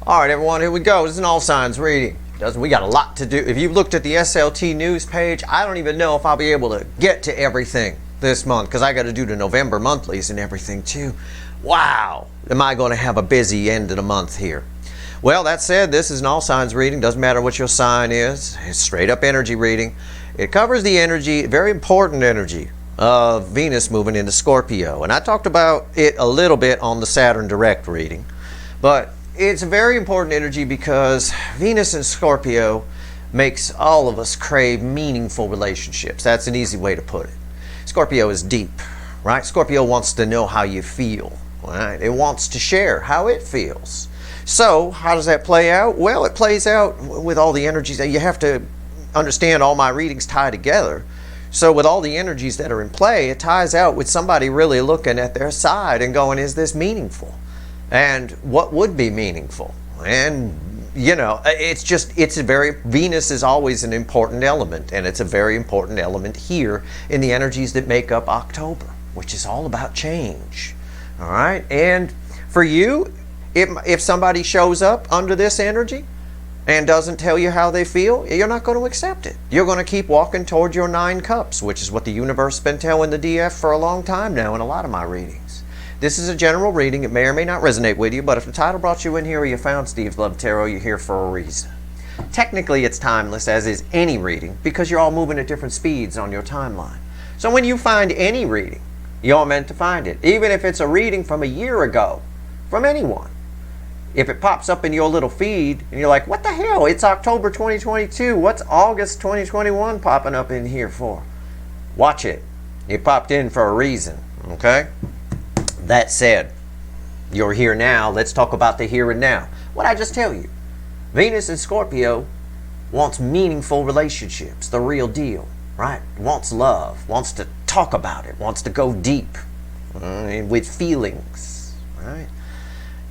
All right, everyone, here we go. This is an all signs reading. We got a lot to do. If you've looked at the SLT news page, I don't even know if I'll be able to get to everything this month because I got to do the November monthlies and everything too. Wow, am I going to have a busy end of the month here. Well, that said, this is an all signs reading. Doesn't matter what your sign is. It's straight up energy reading. It covers the energy, very important energy, of Venus moving into Scorpio. And I talked about it a little bit on the Saturn direct reading. But it's a very important energy because Venus in Scorpio makes all of us crave meaningful relationships. That's an easy way to put it. Scorpio is deep, right? Scorpio wants to know how you feel, right? It wants to share how it feels. So how does that play out? Well, it plays out with all the energies that you have to understand. All my readings tie together. So with all the energies that are in play, it ties out with somebody really looking at their side and going, is this meaningful? And what would be meaningful? And Venus is always an important element, and it's a very important element here in the energies that make up October, which is all about change. All right. And for you, if somebody shows up under this energy and doesn't tell you how they feel, you're not going to accept it. You're going to keep walking toward your 9 cups, which is what the universe has been telling the DF for a long time now in a lot of my readings. This is a general reading. It may or may not resonate with you, but if the title brought you in here or you found Steve's Love Tarot, you're here for a reason. Technically, it's timeless, as is any reading, because you're all moving at different speeds on your timeline. So when you find any reading, you're meant to find it. Even if it's a reading from a year ago, from anyone. If it pops up in your little feed, and you're like, what the hell? It's October 2022. What's August 2021 popping up in here for? Watch it. It popped in for a reason, okay? That said, you're here now. Let's talk about the here and now. What I just tell you, Venus in Scorpio wants meaningful relationships, the real deal, right? Wants love, wants to talk about it, wants to go deep with feelings, right?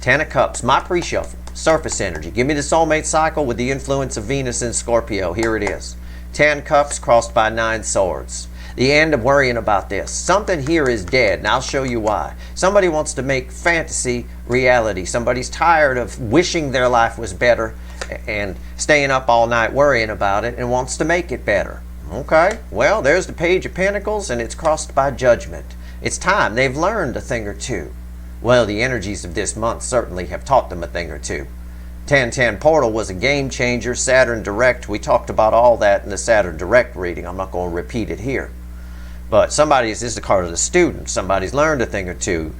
10 of Cups, my pre-shuffle, surface energy. Give me the soulmate cycle with the influence of Venus in Scorpio. Here it is. 10 Cups crossed by 9 Swords. The end of worrying about this. Something here is dead, and I'll show you why. Somebody wants to make fantasy reality. Somebody's tired of wishing their life was better and staying up all night worrying about it and wants to make it better. Okay, well, there's the Page of Pentacles, and it's crossed by Judgment. It's time. They've learned a thing or two. Well, the energies of this month certainly have taught them a thing or two. 1010 Portal was a game changer. Saturn Direct, we talked about all that in the Saturn Direct reading. I'm not going to repeat it here. But this is the card of the student. Somebody's learned a thing or two.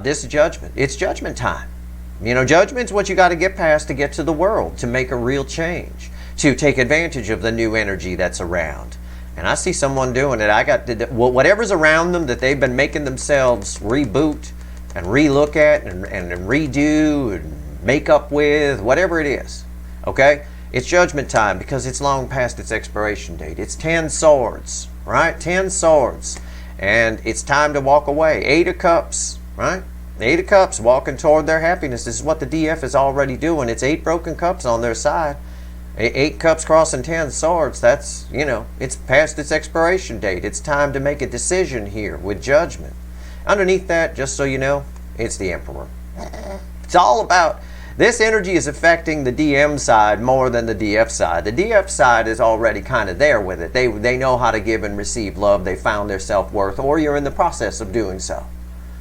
This is Judgment. It's Judgment time. You know, Judgment's what you got to get past to get to the world, to make a real change, to take advantage of the new energy that's around. And I see someone doing it. Whatever's around them that they've been making themselves reboot and relook at and redo and make up with, whatever it is. Okay? It's Judgment time because it's long past its expiration date. It's 10 Swords. Right? 10 Swords. And it's time to walk away. 8 of Cups. Right? 8 of Cups walking toward their happiness. This is what the DF is already doing. It's 8 broken cups on their side. 8 cups crossing 10 swords. That's, it's past its expiration date. It's time to make a decision here with Judgment. Underneath that, just so you know, it's the Emperor. It's all about... This energy is affecting the DM side more than the DF side. The DF side is already kind of there with it. They know how to give and receive love. They found their self-worth, or you're in the process of doing so.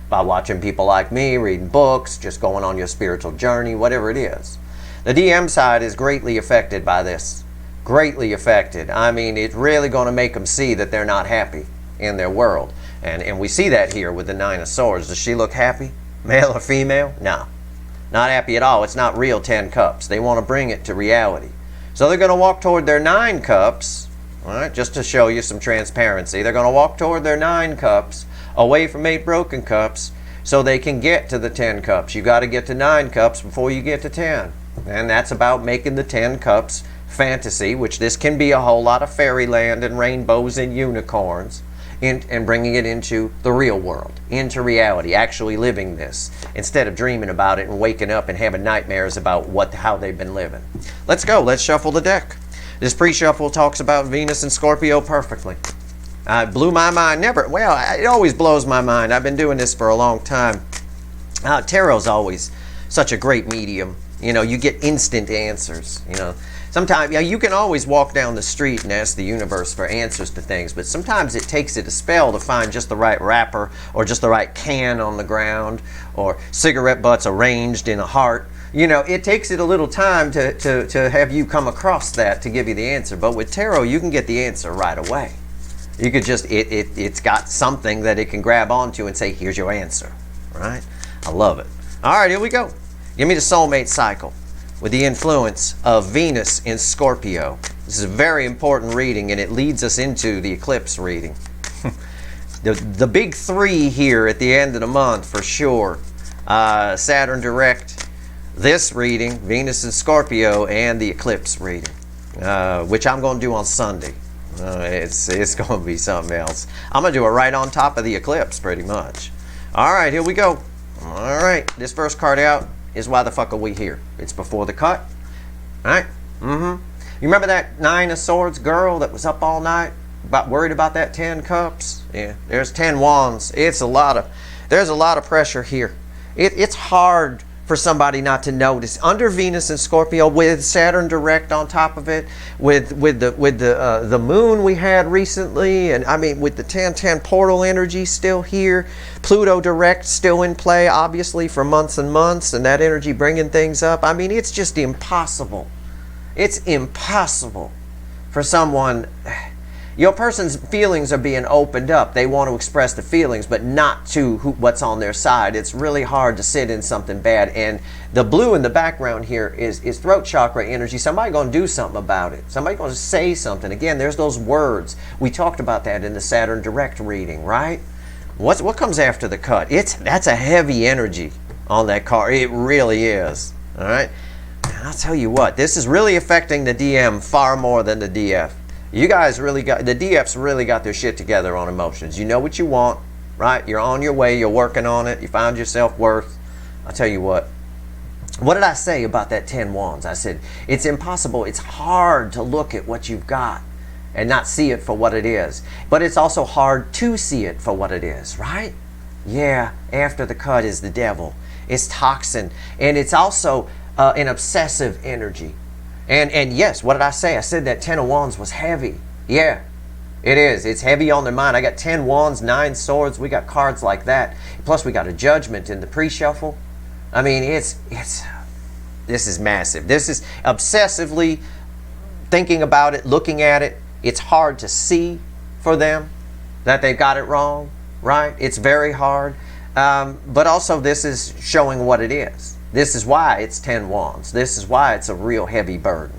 By watching people like me, reading books, just going on your spiritual journey, whatever it is. The DM side is greatly affected by this. Greatly affected. I mean, it's really going to make them see that they're not happy in their world. And we see that here with the 9 of Swords. Does she look happy? Male or female? No. Not happy at all. It's not real 10 Cups. They want to bring it to reality. So they're going to walk toward their 9 Cups, all right, just to show you some transparency. They're going to walk toward their 9 Cups, away from 8 broken cups, so they can get to the 10 Cups. You got to get to 9 Cups before you get to 10. And that's about making the 10 Cups fantasy, which this can be a whole lot of fairyland and rainbows and unicorns. And bringing it into the real world, into reality, actually living this, instead of dreaming about it and waking up and having nightmares about how they've been living. Let's go. Let's shuffle the deck. This pre-shuffle talks about Venus and Scorpio perfectly. Blew my mind. It always blows my mind. I've been doing this for a long time. Tarot's always such a great medium. You know, you get instant answers. You know, sometimes, yeah, you can always walk down the street and ask the universe for answers to things, but sometimes it takes it a spell to find just the right wrapper, or just the right can on the ground, or cigarette butts arranged in a heart. You know, it takes it a little time to have you come across that to give you the answer. But with tarot, you can get the answer right away. You could just, it's got something that it can grab onto and say, here's your answer, right? I love it. All right, here we go. Give me the soulmate cycle with the influence of Venus in Scorpio. This is a very important reading, and it leads us into the eclipse reading. The big three here at the end of the month for sure. Saturn direct, this reading, Venus in Scorpio, and the eclipse reading, which I'm going to do on Sunday. It's going to be something else. I'm going to do it right on top of the eclipse, pretty much. All right, here we go. All right, this first card out is Why the Fuck Are We Here? It's before the cut. All right? You remember that 9 of Swords girl that was up all night, worried about that 10 cups? Yeah, there's 10 wands. There's a lot of pressure here. It's hard for somebody not to notice. Under Venus and Scorpio, with Saturn direct on top of it, with the moon we had recently, and I mean with the 10-10 portal energy still here, Pluto direct still in play, obviously for months and months, and that energy bringing things up. I mean, it's just impossible. It's impossible for someone. Your person's feelings are being opened up. They want to express the feelings, but not to what's on their side. It's really hard to sit in something bad. And the blue in the background here is throat chakra energy. Somebody going to do something about it. Somebody going to say something. Again, there's those words. We talked about that in the Saturn direct reading, right? What comes after the cut? That's a heavy energy on that card. It really is. All right? And I'll tell you what, this is really affecting the DM far more than the DF. You guys really got, the DFs really got their shit together on emotions. You know what you want, right? You're on your way. You're working on it. You found your self-worth. I'll tell you what. What did I say about that 10 wands? I said, it's impossible. It's hard to look at what you've got and not see it for what it is. But it's also hard to see it for what it is, right? Yeah, after the cut is the devil. It's toxin. And it's also an obsessive energy. And yes, what did I say? I said that 10 of wands was heavy. Yeah, it is. It's heavy on their mind. I got 10 wands, 9 swords. We got cards like that. Plus we got a judgment in the pre-shuffle. I mean, this is massive. This is obsessively thinking about it, looking at it. It's hard to see for them that they've got it wrong, right? It's very hard. But also this is showing what it is. This is why it's 10 wands. This is why it's a real heavy burden.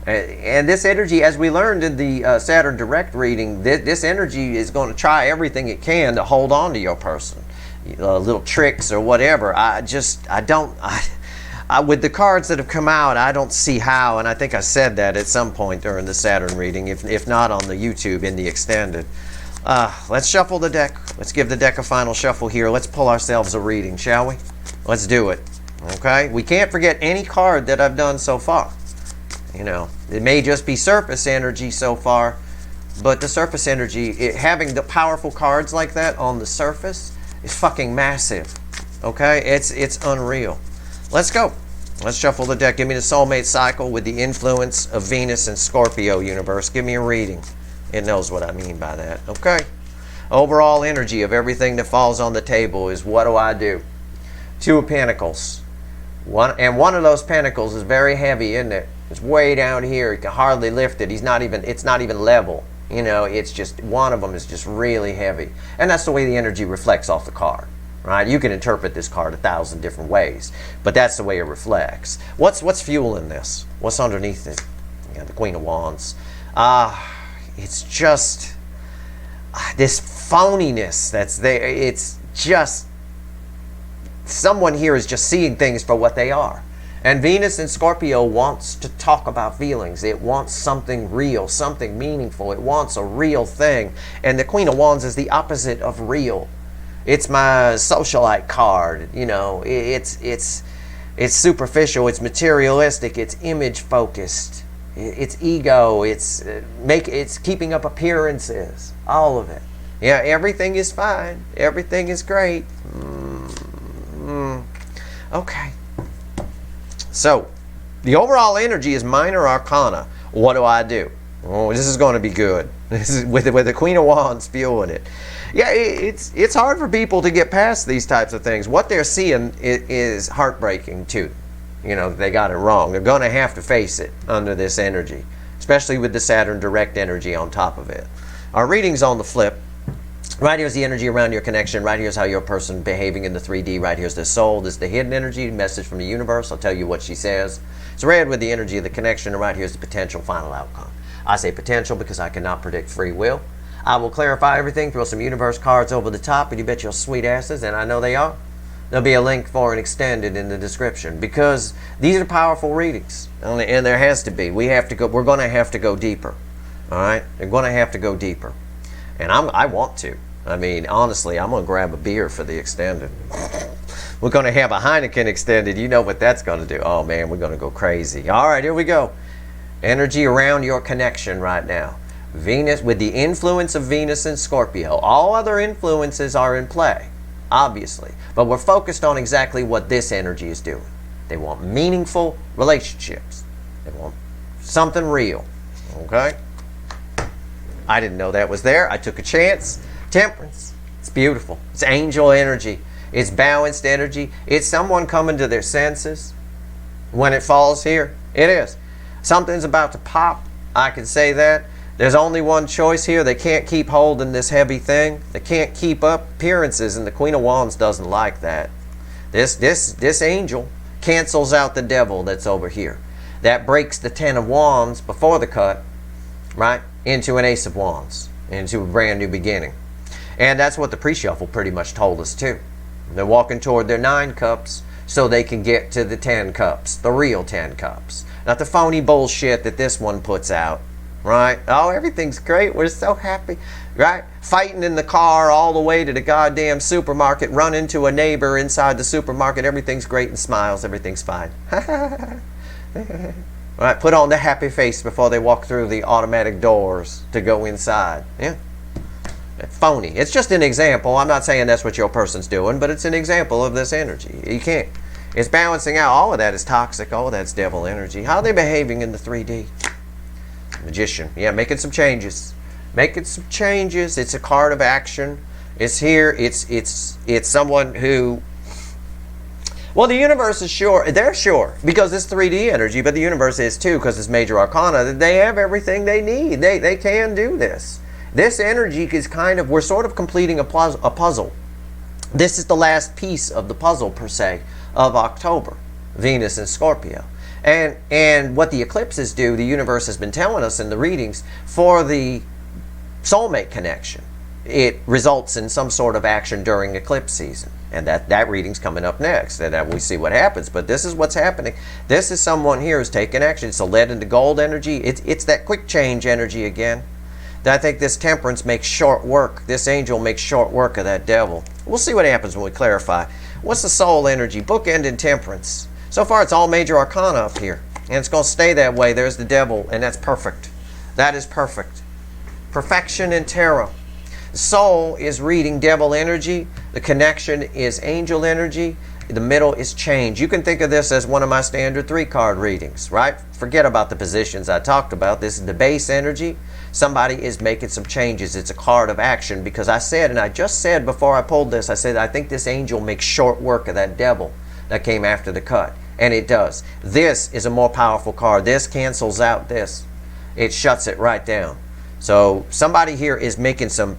And this energy, as we learned in the Saturn direct reading, this energy is going to try everything it can to hold on to your person. Little tricks or whatever. With the cards that have come out, I don't see how, and I think I said that at some point during the Saturn reading, if not on the YouTube in the extended. Let's shuffle the deck. Let's give the deck a final shuffle here. Let's pull ourselves a reading, shall we? Let's do it. Okay, we can't forget any card that I've done so far. You know, it may just be surface energy so far, but the surface energy, having the powerful cards like that on the surface is fucking massive. Okay, it's unreal. Let's go. Let's shuffle the deck. Give me the soulmate cycle with the influence of Venus and Scorpio universe. Give me a reading. It knows what I mean by that. Okay. Overall energy of everything that falls on the table is what do I do? 2 of Pentacles. One of those pentacles is very heavy, isn't it? It's way down here. You can hardly lift it. It's not even level. You know, it's just, one of them is just really heavy. And that's the way the energy reflects off the card, right? You can interpret this card 1,000 different ways, but that's the way it reflects. What's fueling this? What's underneath it? You got the Queen of Wands. It's just this phoniness that's there. It's just, someone here is just seeing things for what they are. And Venus in Scorpio wants to talk about feelings. It wants something real, something meaningful. It wants a real thing. And the Queen of Wands is the opposite of real. It's my socialite card. You know, it's superficial. It's materialistic. It's image focused. It's ego. It's keeping up appearances. All of it. Yeah, everything is fine. Everything is great. Okay. So, the overall energy is minor arcana. What do I do? Oh, this is going to be good. This is with the Queen of Wands fueling it. Yeah, it's hard for people to get past these types of things. What they're seeing is heartbreaking too. You know, they got it wrong. They're going to have to face it under this energy, especially with the Saturn direct energy on top of it. Our reading's on the flip. Right here's the energy around your connection. Right here's how your person behaving in the 3D. Right here's the soul. This is the hidden energy, message from the universe. I'll tell you what she says. It's red with the energy of the connection, and right here's the potential final outcome. I say potential because I cannot predict free will. I will clarify everything, throw some universe cards over the top, and you bet your sweet asses, and I know they are. There'll be a link for an extended in the description, because these are powerful readings, and there has to be. We're going to have to go deeper. All right, they're going to have to go deeper, and I want to. I mean, honestly, I'm going to grab a beer for the extended. We're going to have a Heineken extended. You know what that's going to do. Oh, man, we're going to go crazy. All right, here we go. Energy around your connection right now. Venus, with the influence of Venus and Scorpio. All other influences are in play, obviously. But we're focused on exactly what this energy is doing. They want meaningful relationships. They want something real. Okay? I didn't know that was there. I took a chance. Temperance. It's beautiful. It's angel energy. It's balanced energy. It's someone coming to their senses when it falls here. It is. Something's about to pop. I can say that. There's only one choice here. They can't keep holding this heavy thing. They can't keep up appearances, and the Queen of Wands doesn't like that. This angel cancels out the devil that's over here. That breaks the 10 of Wands before the cut, right, into an Ace of Wands, into a brand new beginning. And that's what the pre-shuffle pretty much told us too. They're walking toward their 9 cups so they can get to the 10 cups, the real 10 cups. Not the phony bullshit that this one puts out, right? Oh, everything's great. We're so happy, right? Fighting in the car all the way to the goddamn supermarket, run into a neighbor inside the supermarket. Everything's great and smiles. Everything's fine. Right? Put on the happy face before they walk through the automatic doors to go inside. Yeah. Phony. It's just an example. I'm not saying that's what your person's doing, but it's an example of this energy. You can't. It's balancing out. All of that is toxic. All of that's devil energy. How are they behaving in the 3D? Magician. Yeah, making some changes. Making some changes. It's a card of action. It's here. It's someone who... Well, the universe is sure. They're sure because it's 3D energy, but the universe is too because it's major arcana. They have everything they need. They can do this. This energy is kind of, we're sort of completing a puzzle. This is the last piece of the puzzle, per se, of October, Venus and Scorpio. And what the eclipses do, the universe has been telling us in the readings, for the soulmate connection, it results in some sort of action during eclipse season. And that reading's coming up next, and we see what happens. But this is what's happening. This is someone here who's taking action. It's a lead into gold energy. It's that quick change energy again. I think this temperance makes short work. This angel makes short work of that devil. We'll see what happens when we clarify. What's the soul energy? Bookend and temperance. So far, it's all major arcana up here. And it's going to stay that way. There's the devil, and that's perfect. That is perfect. Perfection in tarot. The soul is reading devil energy. The connection is angel energy. The middle is change. You can think of this as one of my standard 3-card readings, right? Forget about the positions I talked about. This is the base energy. Somebody is making some changes. It's a card of action because I said, and I just said before I pulled this, I said I think this angel makes short work of that devil that came after the cut. And it does. This is a more powerful card. This cancels out this. It shuts it right down. So somebody here is making some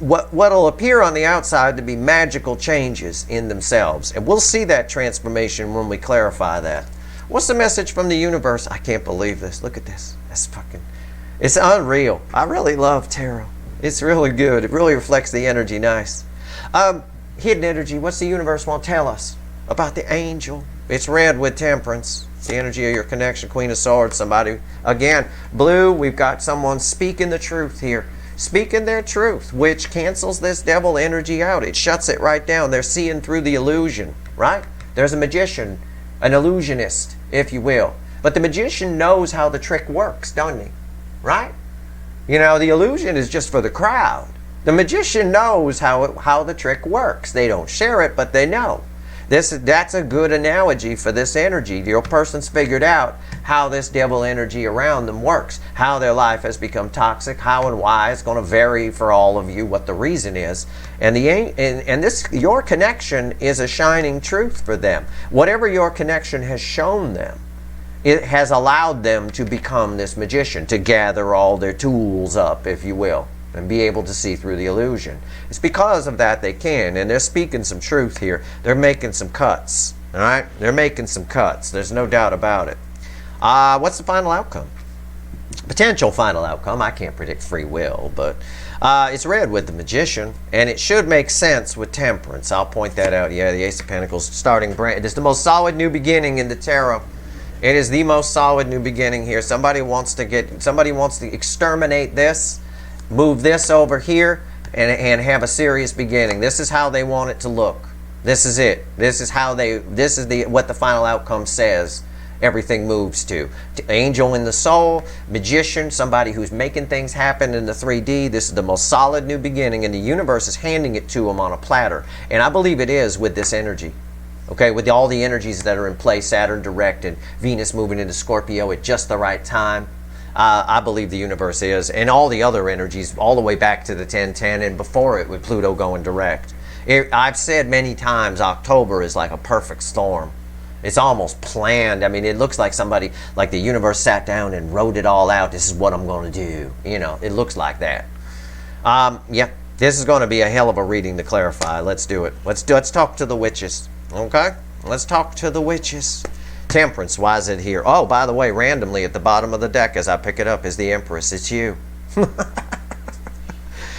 what'll appear on the outside to be magical changes in themselves. And we'll see that transformation when we clarify that. What's the message from the universe? I can't believe this. Look at this. It's unreal. I really love tarot. It's really good. It really reflects the energy nice. Hidden energy. What's the universe want to tell us about the angel? It's red with temperance. It's the energy of your connection. Queen of Swords. Somebody, again, blue. We've got someone speaking the truth here. Speaking their truth, which cancels this devil energy out. It shuts it right down. They're seeing through the illusion, right? There's a magician, an illusionist, if you will. But the magician knows how the trick works, doesn't he? Right? You know, the illusion is just for the crowd. The magician knows how the trick works. They don't share it, but they know. That's a good analogy for this energy. Your person's figured out how this devil energy around them works, how their life has become toxic, how and why. It's going to vary for all of you what the reason is. And your connection is a shining truth for them. Whatever your connection has shown them, it has allowed them to become this magician, to gather all their tools up, if you will, and be able to see through the illusion. It's because of that they can, and they're speaking some truth here. They're making some cuts, all right? They're making some cuts. There's no doubt about it. What's the final outcome? Potential final outcome. I can't predict free will, but it's red with the magician, and it should make sense with temperance. I'll point that out. Yeah, the Ace of Pentacles starting brand. It's the most solid new beginning in the tarot. It is the most solid new beginning here. Somebody wants to exterminate this, move this over here, and have a serious beginning. This is how they want it to look. This is it. This is what the final outcome says. Everything moves to angel in the soul, magician, somebody who's making things happen in the 3D. This is the most solid new beginning, and the universe is handing it to them on a platter. And I believe it is with this energy. Okay, with all the energies that are in play, Saturn direct and Venus moving into Scorpio at just the right time, I believe the universe is. And all the other energies, all the way back to the 1010 and before it with Pluto going direct. I've said many times October is like a perfect storm. It's almost planned. I mean, it looks like somebody, like the universe sat down and wrote it all out. This is what I'm going to do. You know, it looks like that. Yeah, this is going to be a hell of a reading to clarify. Let's do it. Let's talk to the witches. Okay? Let's talk to the witches. Temperance, why is it here? Oh, by the way, randomly at the bottom of the deck as I pick it up is the Empress. It's you.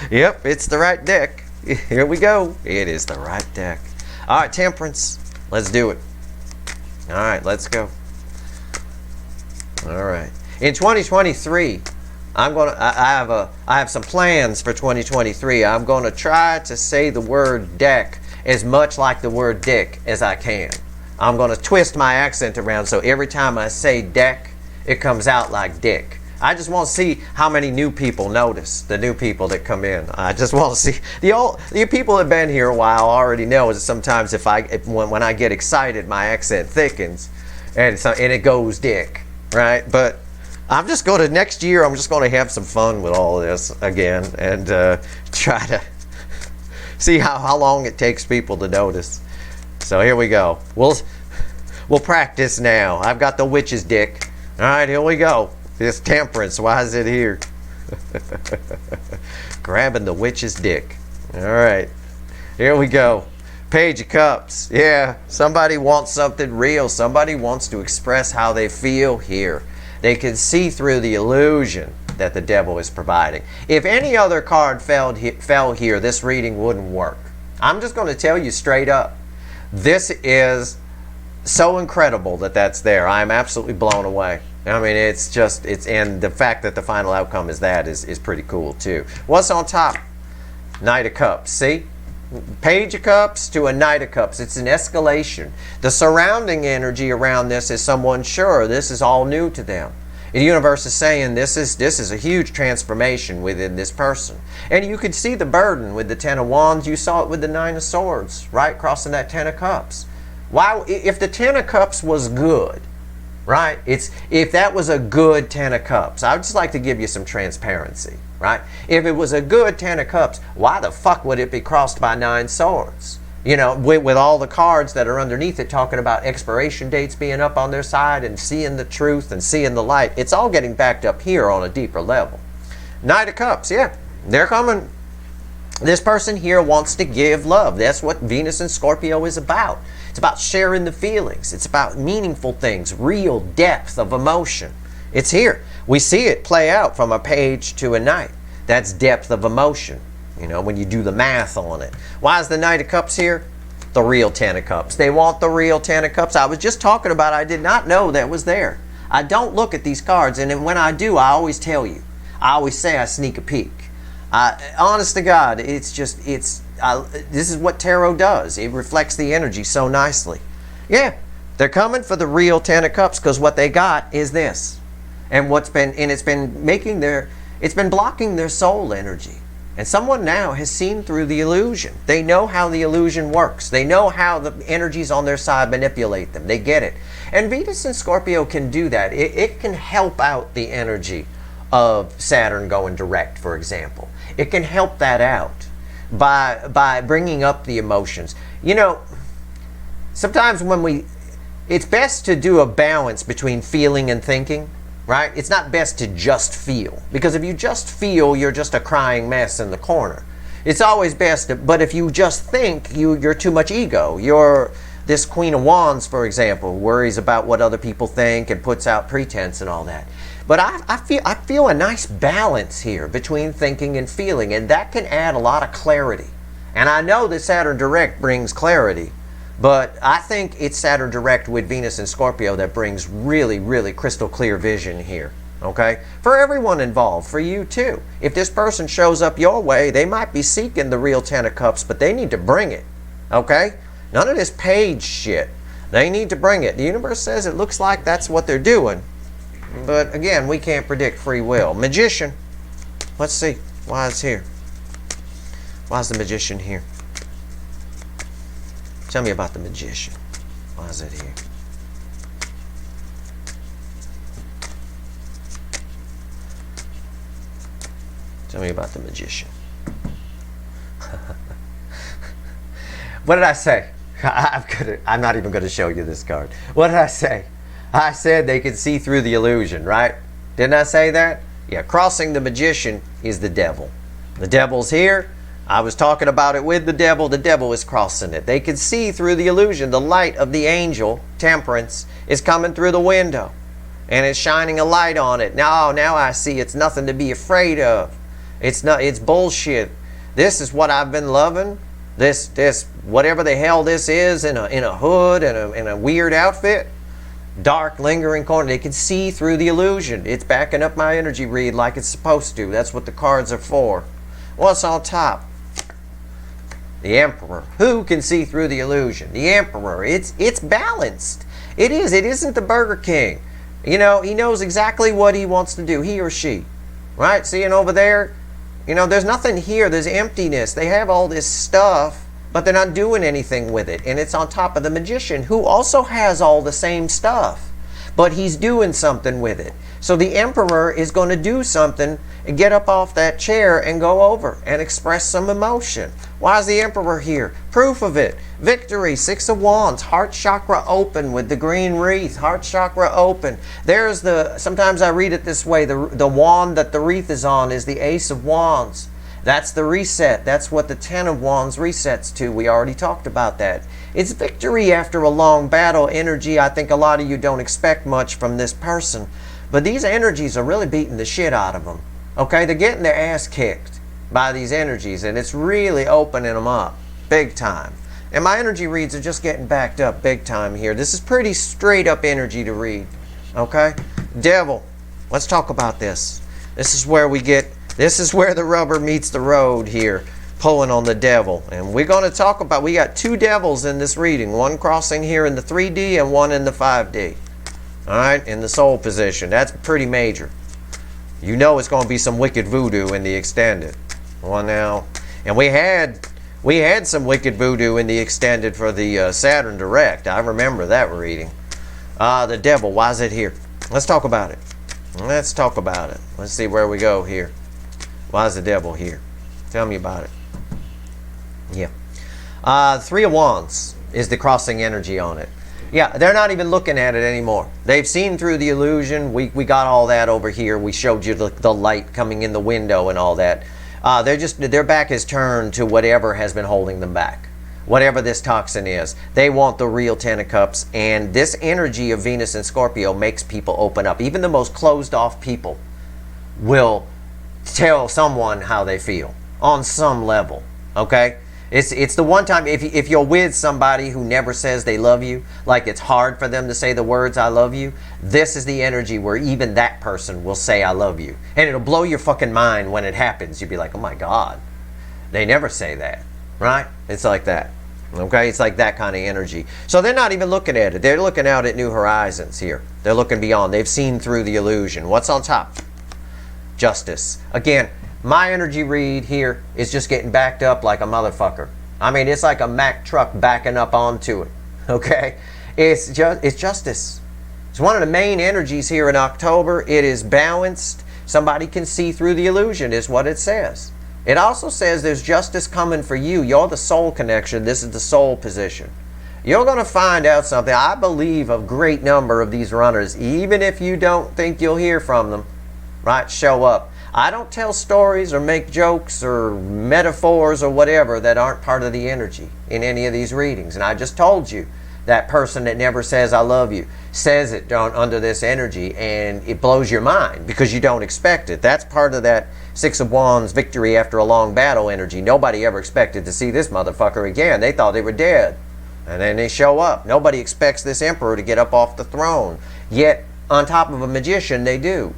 Yep, it's the right deck. Here we go. It is the right deck. All right, Temperance. Let's do it. All right, let's go. All right. In 2023, I have some plans for 2023. I'm going to try to say the word deck as much like the word dick as I can. I'm going to twist my accent around so every time I say deck, it comes out like dick. I just want to see how many new people notice, the new people that come in. I just want to see. The people that have been here a while already know that sometimes when I get excited, my accent thickens and it goes dick, right? But I'm just going to, next year, I'm just going to have some fun with all of this again and try to see how long it takes people to notice. So here we go. We'll practice now. I've got the witch's dick. All right, here we go. This Temperance, why is it here? Grabbing the witch's dick. All right, here we go. Page of Cups. Yeah, somebody wants something real. Somebody wants to express how they feel here. They can see through the illusion that the devil is providing. If any other card fell here, this reading wouldn't work. I'm just going to tell you straight up. This is so incredible that that's there. I'm absolutely blown away. I mean, and the fact that the final outcome is that is pretty cool too. What's on top? Knight of Cups. See? Page of Cups to a Knight of Cups. It's an escalation. The surrounding energy around this is someone sure this is all new to them. The universe is saying this is a huge transformation within this person. And you could see the burden with the Ten of Wands. You saw it with the Nine of Swords, right? Crossing that Ten of Cups. Why, if the Ten of Cups was good, right? If that was a good Ten of Cups, I would just like to give you some transparency, right? If it was a good Ten of Cups, why the fuck would it be crossed by Nine Swords? You know, with all the cards that are underneath it talking about expiration dates being up on their side and seeing the truth and seeing the light. It's all getting backed up here on a deeper level. Knight of Cups, yeah, they're coming. This person here wants to give love. That's what Venus and Scorpio is about. It's about sharing the feelings. It's about meaningful things, real depth of emotion. It's here. We see it play out from a page to a knight. That's depth of emotion. You know, when you do the math on it. Why is the Knight of Cups here? The real Ten of Cups. They want the real Ten of Cups. I was just talking about, I did not know that was there. I don't look at these cards, and when I do, I always tell you. I always say I sneak a peek. Honest to God, this is what tarot does. It reflects the energy so nicely. Yeah, they're coming for the real Ten of Cups because what they got is this. And it's been blocking their soul energy. And someone now has seen through the illusion. They know how the illusion works. They know how the energies on their side manipulate them. They get it. And Venus in Scorpio can do that. It can help out the energy of Saturn going direct, for example. It can help that out by bringing up the emotions. You know, sometimes it's best to do a balance between feeling and thinking. Right? It's not best to just feel, because if you just feel, you're just a crying mess in the corner. It's always best but if you just think, you're too much ego. You're this Queen of Wands, for example, worries about what other people think and puts out pretense and all that. But I feel a nice balance here between thinking and feeling, and that can add a lot of clarity. And I know that Saturn direct brings clarity, but I think it's Saturn direct with Venus in Scorpio that brings really, really crystal clear vision here. Okay? For everyone involved, for you too. If this person shows up your way, they might be seeking the real Ten of Cups, but they need to bring it. Okay? None of this page shit. They need to bring it. The universe says it looks like that's what they're doing. But again, we can't predict free will. Magician. Let's see. Why is here? Why is the Magician here? Tell me about the Magician. Why is it here? Tell me about the Magician. What did I say? I'm not even going to show you this card. What did I say? I said they could see through the illusion, right? Didn't I say that? Yeah, crossing the Magician is the devil. The devil's here. I was talking about it with the devil. The devil is crossing it. They could see through the illusion. The light of the angel, Temperance, is coming through the window. And it's shining a light on it. Now I see it's nothing to be afraid of. It's bullshit. This is what I've been loving. This whatever the hell this is in a hood and in a weird outfit. Dark, lingering corner. They can see through the illusion. It's backing up my energy read like it's supposed to. That's what the cards are for. What's on top? The Emperor. Who can see through the illusion? The Emperor. It's balanced. It is. It isn't the Burger King. You know, he knows exactly what he wants to do, he or she. Right? Seeing over there? You know, there's nothing here. There's emptiness. They have all this stuff, but they're not doing anything with it. And it's on top of the Magician, who also has all the same stuff, but he's doing something with it. So the Emperor is going to do something and get up off that chair and go over and express some emotion. Why is the Emperor here? Proof of it. Victory, Six of Wands, heart chakra open with the green wreath, heart chakra open. There's sometimes I read it this way, the wand that the wreath is on is the Ace of Wands. That's the reset. That's what the Ten of Wands resets to. We already talked about that. It's victory after a long battle energy. I think a lot of you don't expect much from this person. But these energies are really beating the shit out of them. Okay? They're getting their ass kicked by these energies, and it's really opening them up big time. And my energy reads are just getting backed up big time here. This is pretty straight up energy to read. Okay? Devil. Let's talk about this. This is where the rubber meets the road here, pulling on the devil. And we're going to talk about, we got two devils in this reading. One crossing here in the 3D and one in the 5D. Alright, in the soul position. That's pretty major. You know it's going to be some wicked voodoo in the extended. Well now, and we had some wicked voodoo in the extended for the Saturn direct. I remember that reading. The devil, why is it here? Let's talk about it. Let's talk about it. Let's see where we go here. Why is the devil here? Tell me about it. Yeah. Three of Wands is the crossing energy on it. Yeah, they're not even looking at it anymore. They've seen through the illusion. We got all that over here. We showed you the light coming in the window and all that. Their back is turned to whatever has been holding them back. Whatever this toxin is. They want the real Ten of Cups. And this energy of Venus and Scorpio makes people open up. Even the most closed off people will tell someone how they feel on some level. Okay? It's the one time if you're with somebody who never says they love you, like it's hard for them to say the words I love you, this is the energy where even that person will say I love you. And it'll blow your fucking mind when it happens. You'll be like, oh my God, they never say that, right? It's like that. Okay, it's like that kind of energy. So they're not even looking at it. They're looking out at new horizons here. They're looking beyond. They've seen through the illusion. What's on top? Justice. Again, My energy read here is just getting backed up like a motherfucker. I mean, it's like a Mack truck backing up onto it. Okay? It's justice. It's one of the main energies here in October. It is balanced. Somebody can see through the illusion is what it says. It also says there's justice coming for you. You're the soul connection. This is the soul position. You're going to find out something. I believe a great number of these runners, even if you don't think you'll hear from them, right, show up. I don't tell stories or make jokes or metaphors or whatever that aren't part of the energy in any of these readings. And I just told you, that person that never says I love you says it under this energy, and it blows your mind because you don't expect it. That's part of that Six of Wands victory after a long battle energy. Nobody ever expected to see this motherfucker again. They thought they were dead. And then they show up. Nobody expects this emperor to get up off the throne. Yet, on top of a magician, they do.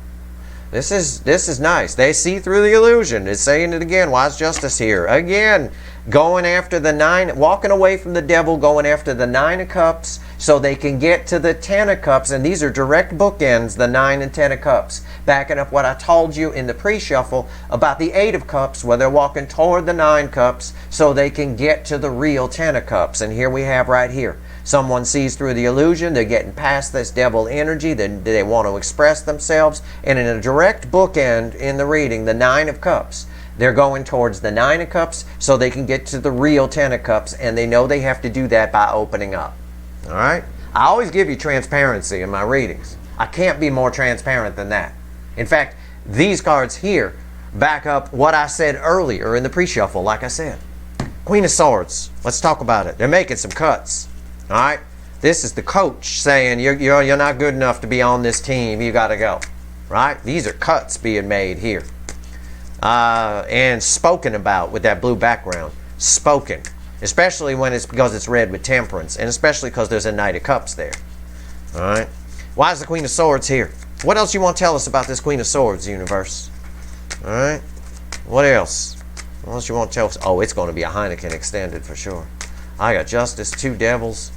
This is nice. They see through the illusion. It's saying it again. Wise justice here. Again, going after the nine, walking away from the devil, going after the Nine of Cups so they can get to the Ten of Cups. And these are direct bookends, the 9 and 10 of Cups. Backing up what I told you in the pre-shuffle about the 8 of Cups, where they're walking toward the 9 Cups so they can get to the real 10 of Cups. And here we have right here. Someone sees through the illusion. They're getting past this devil energy. They want to express themselves. And in a direct bookend in the reading, the 9 of Cups, they're going towards the 9 of Cups so they can get to the real 10 of Cups. And they know they have to do that by opening up. All right? I always give you transparency in my readings. I can't be more transparent than that. In fact, these cards here back up what I said earlier in the pre-shuffle, like I said. Queen of Swords. Let's talk about it. They're making some cuts. All right, this is the coach saying you're not good enough to be on this team. You got to go. Right? These are cuts being made here, and spoken about with that blue background. Spoken, especially when it's because it's red with Temperance, and especially because there's a Knight of Cups there. All right. Why is the Queen of Swords here? What else you want to tell us about this Queen of Swords, universe? All right. What else? What else you want to tell us? Oh, it's going to be a Heineken extended for sure. I got Justice, 2 Devils.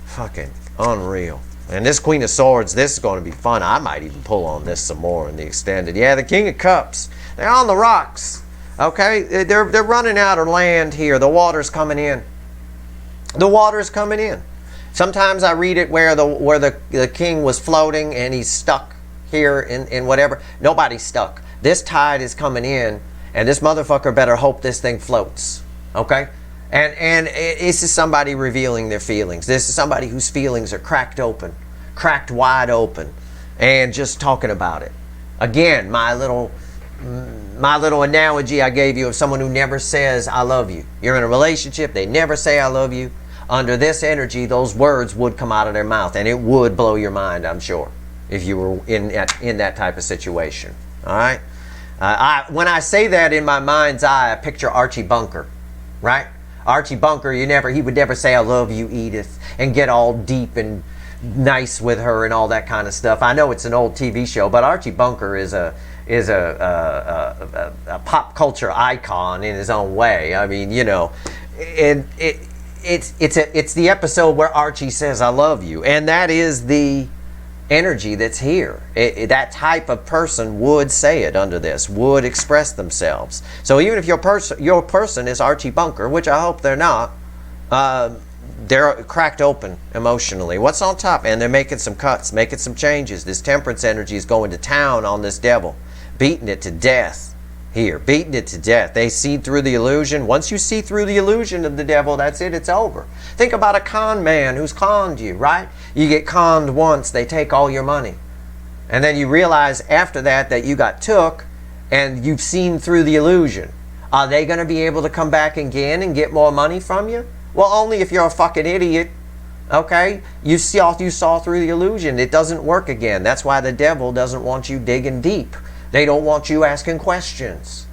Fucking unreal. And this Queen of Swords, this is going to be fun. I might even pull on this some more in the extended. Yeah, the King of Cups. They're on the rocks. Okay? They're running out of land here. The water's coming in. The water's coming in. Sometimes I read it where the king was floating and he's stuck here in whatever. Nobody's stuck. This tide is coming in, and this motherfucker better hope this thing floats. Okay? And this is somebody revealing their feelings. This is somebody whose feelings are cracked open, cracked wide open, and just talking about it. Again, my little analogy I gave you of someone who never says, I love you. You're in a relationship, they never say, I love you. Under this energy, those words would come out of their mouth, and it would blow your mind, I'm sure, if you were in that type of situation. All right? When I say that in my mind's eye, I picture Archie Bunker, right? Archie Bunker, he would never say, I love you, Edith, and get all deep and nice with her and all that kind of stuff. I know it's an old TV show, but Archie Bunker is a pop culture icon in his own way. I mean, you know, and it's the episode where Archie says, I love you. And that is the energy that's here. That type of person would say it under this, would express themselves. So even if your person is Archie Bunker, which I hope they're not, they're cracked open emotionally. What's on top? And they're making some cuts, making some changes. This Temperance energy is going to town on this devil, beating it to death here, beating it to death. They see through the illusion. Once you see through the illusion of the devil, that's it, it's over. Think about a con man who's conned you, right? You get conned once, they take all your money. And then you realize after that you got took, and you've seen through the illusion. Are they going to be able to come back again and get more money from you? Well, only if you're a fucking idiot. Okay? You saw through the illusion. It doesn't work again. That's why the devil doesn't want you digging deep. They don't want you asking questions.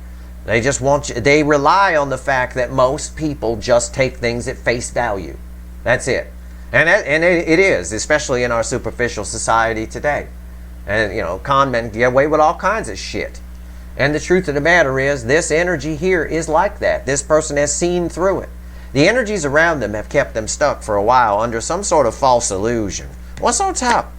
They just want you. They rely on the fact that most people just take things at face value. That's it. And it is, especially in our superficial society today. And, you know, con men get away with all kinds of shit. And the truth of the matter is, this energy here is like that. This person has seen through it. The energies around them have kept them stuck for a while under some sort of false illusion. What's on top?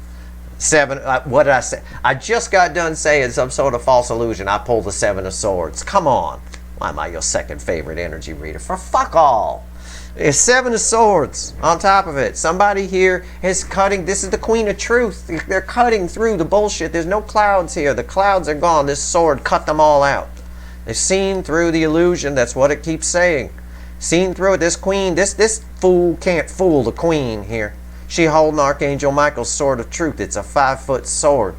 Seven, what did I say? I just got done saying some sort of false illusion. I pulled the Seven of Swords. Come on. Why am I your second favorite energy reader? For fuck all. It's Seven of Swords on top of it. Somebody here is cutting. This is the Queen of Truth. They're cutting through the bullshit. There's no clouds here. The clouds are gone. This sword cut them all out. They've seen through the illusion. That's what it keeps saying. Seen through it. This queen, this fool can't fool the queen here. She holding Archangel Michael's sword of truth. It's a 5-foot sword.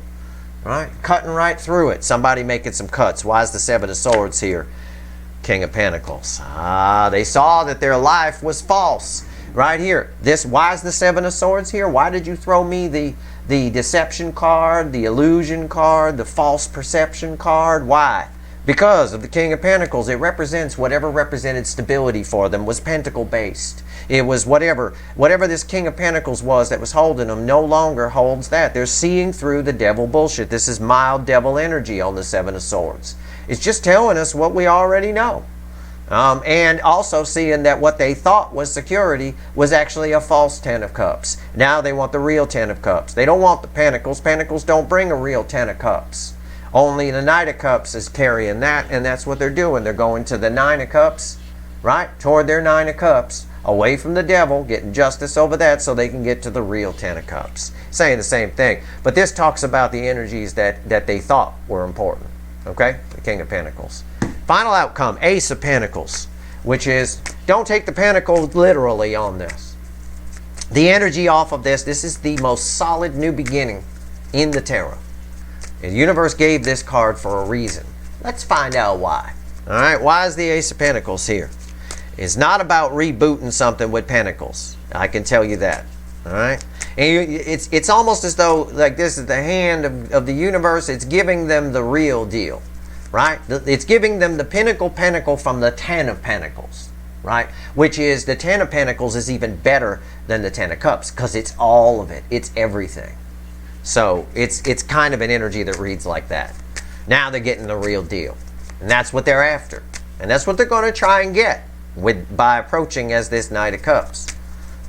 Right? Cutting right through it. Somebody making some cuts. Why is the Seven of Swords here? King of Pentacles. They saw that their life was false. Right here. Why is the Seven of Swords here? Why did you throw me the deception card, the illusion card, the false perception card? Why? Because of the King of Pentacles. It represents whatever represented stability for them was pentacle based. It was whatever this King of Pentacles was that was holding them no longer holds that. They're seeing through the devil bullshit. This is mild devil energy on the Seven of Swords. It's just telling us what we already know. And also seeing that what they thought was security was actually a false Ten of Cups. Now they want the real Ten of Cups. They don't want the Pentacles. Pentacles don't bring a real Ten of Cups. Only the Knight of Cups is carrying that, and that's what they're doing. They're going to the Nine of Cups, right? Toward their Nine of Cups, away from the devil, getting justice over that so they can get to the real Ten of Cups. Saying the same thing. But this talks about the energies that they thought were important. Okay? The King of Pentacles. Final outcome, Ace of Pentacles, which is, don't take the pentacles literally on this. The energy off of this is the most solid new beginning in the tarot. The universe gave this card for a reason. Let's find out why. All right, why is the Ace of Pentacles here? It's not about rebooting something with pentacles. I can tell you that. All right, and it's almost as though like this is the hand of the universe. It's giving them the real deal, right? It's giving them the pentacle from the Ten of Pentacles, right? Which is the Ten of Pentacles is even better than the Ten of Cups because it's all of it. It's everything. So it's kind of an energy that reads like that. Now they're getting the real deal, and that's what they're after, and that's what they're going to try and get by approaching as this Knight of Cups.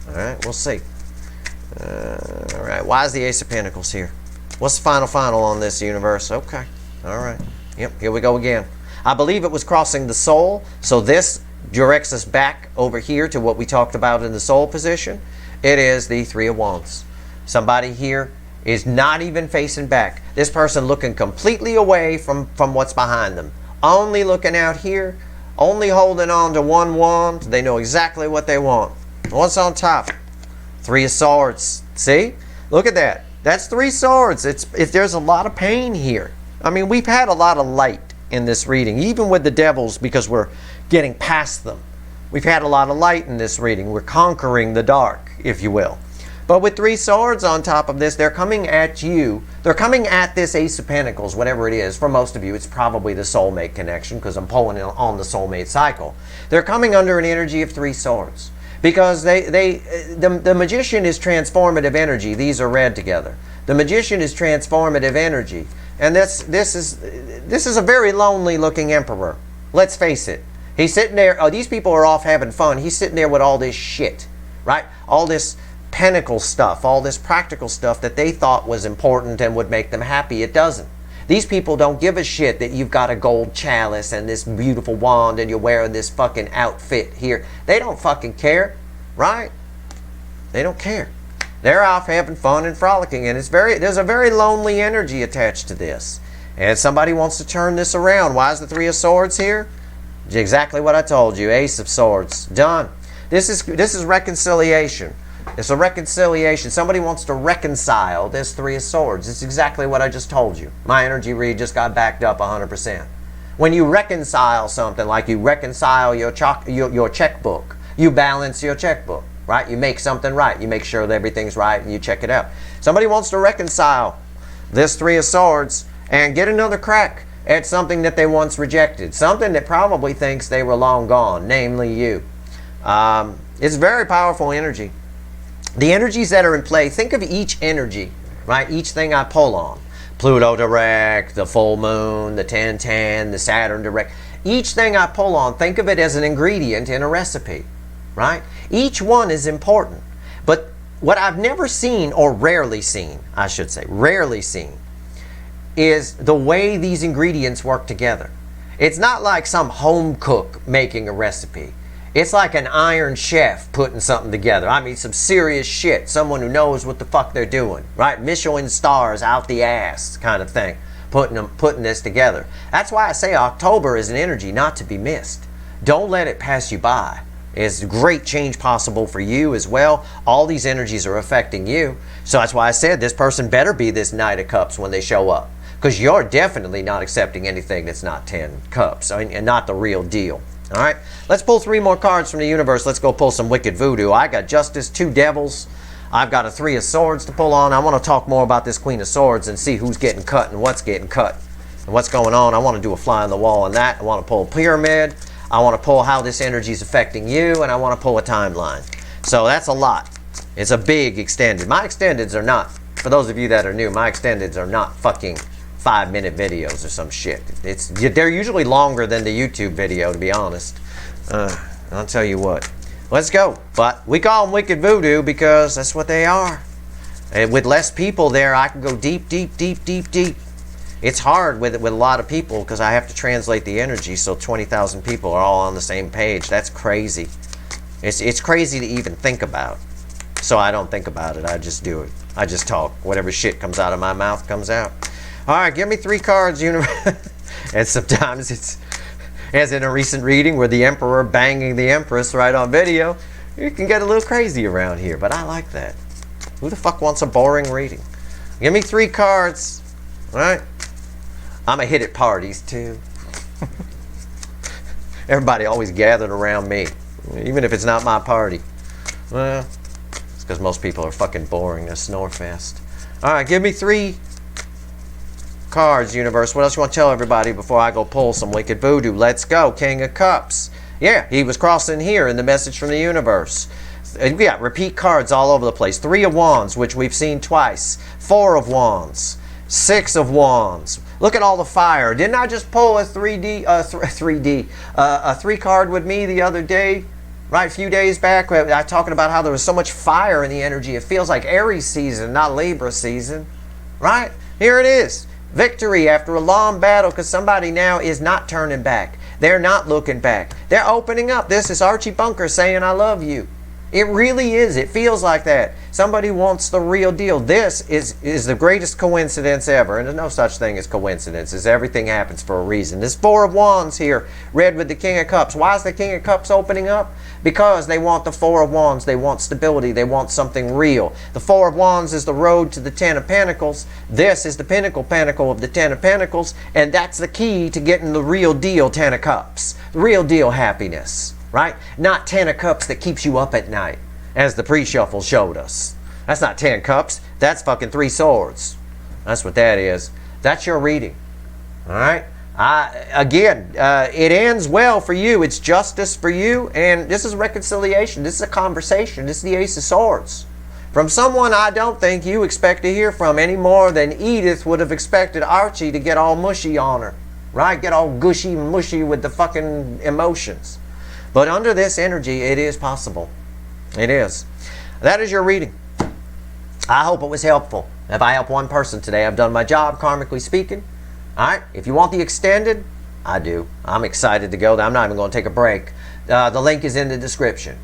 All right, we'll see. All right, why is the Ace of Pentacles here? What's the final on this universe? Okay, all right. Yep, here we go again. I believe it was crossing the soul, so this directs us back over here to what we talked about in the soul position. It is the Three of Wands. Somebody here is not even facing back. This person looking completely away from what's behind them. Only looking out here, only holding on to one wand. They know exactly what they want. What's on top? Three of Swords. See? Look at that. That's Three Swords. There's a lot of pain here. I mean, we've had a lot of light in this reading, even with the devils, because we're getting past them. We've had a lot of light in this reading. We're conquering the dark, if you will. But with Three Swords on top of this, they're coming at you. They're coming at this Ace of Pentacles, whatever it is. For most of you, it's probably the soulmate connection, because I'm pulling on the soulmate cycle. They're coming under an energy of Three Swords. Because the Magician is transformative energy. These are read together. The Magician is transformative energy. And this is a very lonely looking emperor. Let's face it. He's sitting there. Oh, these people are off having fun. He's sitting there with all this shit, right? All this pentacle stuff, all this practical stuff that they thought was important and would make them happy. It doesn't. These people don't give a shit that you've got a gold chalice and this beautiful wand and you're wearing this fucking outfit here. They don't fucking care, right? They don't care. They're off having fun and frolicking, and there's a very lonely energy attached to this. And somebody wants to turn this around. Why is the Three of Swords here? Exactly what I told you. Ace of Swords. Done. This is reconciliation. It's a reconciliation. Somebody wants to reconcile this Three of Swords. It's exactly what I just told you. My energy read just got backed up 100%. When you reconcile something, like you reconcile your checkbook, you balance your checkbook, right? You make something right. You make sure that everything's right and you check it out. Somebody wants to reconcile this Three of Swords and get another crack at something that they once rejected. Something that probably thinks they were long gone, namely you. It's very powerful energy. The energies that are in play, think of each energy, right? Each thing I pull on. Pluto direct, the full moon, the 10-10, the Saturn direct. Each thing I pull on, think of it as an ingredient in a recipe, right? Each one is important. But what I've never seen, or rarely seen, I should say, rarely seen, is the way these ingredients work together. It's not like some home cook making a recipe. It's like an iron chef putting something together. I mean, some serious shit. Someone who knows what the fuck they're doing, right? Michelin stars out the ass kind of thing, putting this together. That's why I say October is an energy not to be missed. Don't let it pass you by. It's great change possible for you as well. All these energies are affecting you. So that's why I said this person better be this Knight of Cups when they show up. Because you're definitely not accepting anything that's not 10 cups and not the real deal. All right, let's pull 3 more cards from the universe. Let's go pull some wicked voodoo. I got Justice, 2 devils. I've got a 3 of swords to pull on. I want to talk more about this Queen of Swords and see who's getting cut and what's getting cut and what's going on. I want to do a fly on the wall on that. I want to pull a pyramid. I want to pull how this energy is affecting you, and I want to pull a timeline. So that's a lot. It's a big extended. My extendeds are not, for those of you that are new, my extendeds are not fucking 5-minute videos or some shit. They're usually longer than the YouTube video, to be honest. I'll tell you what. Let's go. But we call them Wicked Voodoo because that's what they are. And with less people there, I can go deep, deep, deep, deep, deep. It's hard with a lot of people because I have to translate the energy so 20,000 people are all on the same page. That's crazy. It's crazy to even think about. So I don't think about it. I just do it. I just talk. Whatever shit comes out of my mouth comes out. All right, give me 3 cards, universe. And sometimes it's, as in a recent reading where the Emperor banging the Empress right on video, you can get a little crazy around here, but I like that. Who the fuck wants a boring reading? Give me 3 cards, all right? I'm a hit at parties, too. Everybody always gathered around me, even if it's not my party. Well, it's because most people are fucking boring. They snore fast. All right, give me 3 cards, universe. What else you want to tell everybody before I go pull some wicked voodoo? Let's go. King of Cups. Yeah, he was crossing here in the message from the universe. And we got repeat cards all over the place. 3 of Wands, which we've seen twice. 4 of Wands. 6 of Wands. Look at all the fire. Didn't I just pull a 3 card with me the other day? Right, a few days back, I talking about how there was so much fire in the energy. It feels like Aries season, not Libra season. Right? Here it is. Victory after a long battle because somebody now is not turning back. They're not looking back. They're opening up. This is Archie Bunker saying, I love you. It really is. It feels like that. Somebody wants the real deal. This is the greatest coincidence ever. And there's no such thing as coincidences. Everything happens for a reason. This 4 of Wands here, read with the King of Cups. Why is the King of Cups opening up? Because they want the 4 of Wands. They want stability. They want something real. The 4 of Wands is the road to the 10 of Pentacles. This is the pinnacle of the 10 of Pentacles. And that's the key to getting the real deal 10 of Cups. The real deal happiness. Right? Not 10 of Cups that keeps you up at night, as the pre-shuffle showed us. That's not 10 cups. That's fucking 3 swords. That's what that is. That's your reading. All right? Again, it ends well for you. It's justice for you. And this is reconciliation. This is a conversation. This is the Ace of Swords. From someone I don't think you expect to hear from any more than Edith would have expected Archie to get all mushy on her. Right? Get all gushy, mushy with the fucking emotions. But under this energy, it is possible. It is. That is your reading. I hope it was helpful. If I help one person today, I've done my job, karmically speaking. All right? If you want the extended, I do. I'm excited to go. I'm not even going to take a break. The link is in the description.